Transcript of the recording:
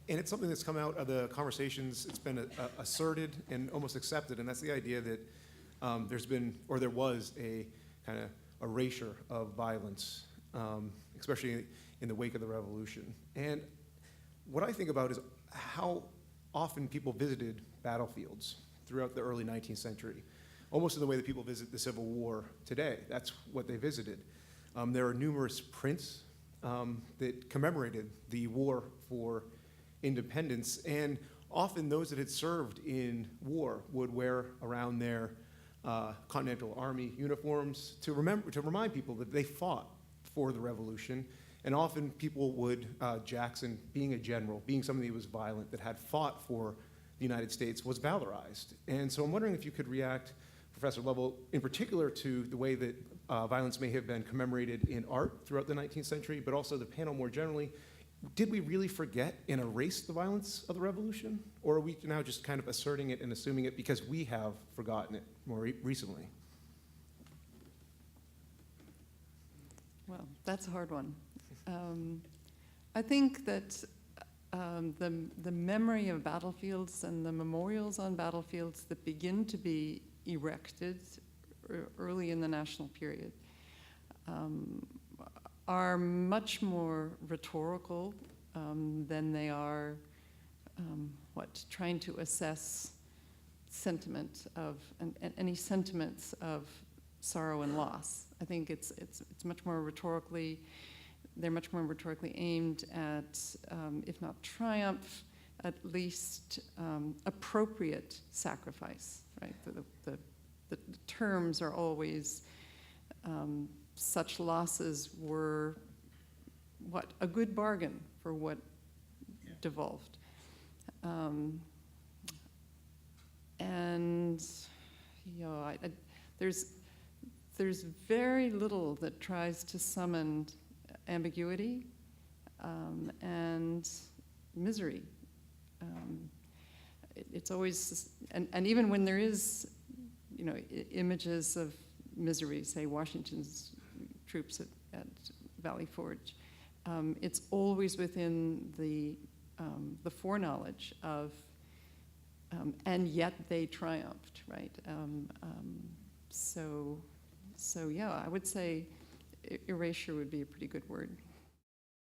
And it's something that's come out of the conversations. It's been asserted and almost accepted, and that's the idea that there was a kind of erasure of violence, especially in the wake of the revolution. And what I think about is how often people visited battlefields throughout the early 19th century, almost in the way that people visit the Civil War today. That's what they visited. There are numerous prints that commemorated the war for independence, and often those that had served in war would wear around their Continental Army uniforms to remind people that they fought for the revolution. And often people would, Jackson, being a general, being somebody who was violent, that had fought for the United States, was valorized. And so I'm wondering if you could react, Professor Lovell, in particular to the way that violence may have been commemorated in art throughout the 19th century, but also the panel more generally. Did we really forget and erase the violence of the revolution? Or are we now just kind of asserting it and assuming it because we have forgotten it more recently? Well, that's a hard one. I think that the memory of battlefields and the memorials on battlefields that begin to be erected early in the national period are much more rhetorical than they are trying to assess sentiment of and any sentiments of sorrow and loss. I think it's much more rhetorically. They're much more rhetorically aimed at, if not triumph, at least appropriate sacrifice. Right. The terms are always such losses were a good bargain for what devolved. And there's very little that tries to summon ambiguity and misery. It's always, and even when there is, images of misery, say Washington's troops at Valley Forge, it's always within the foreknowledge of, and yet they triumphed, right? So yeah, I would say erasure would be a pretty good word.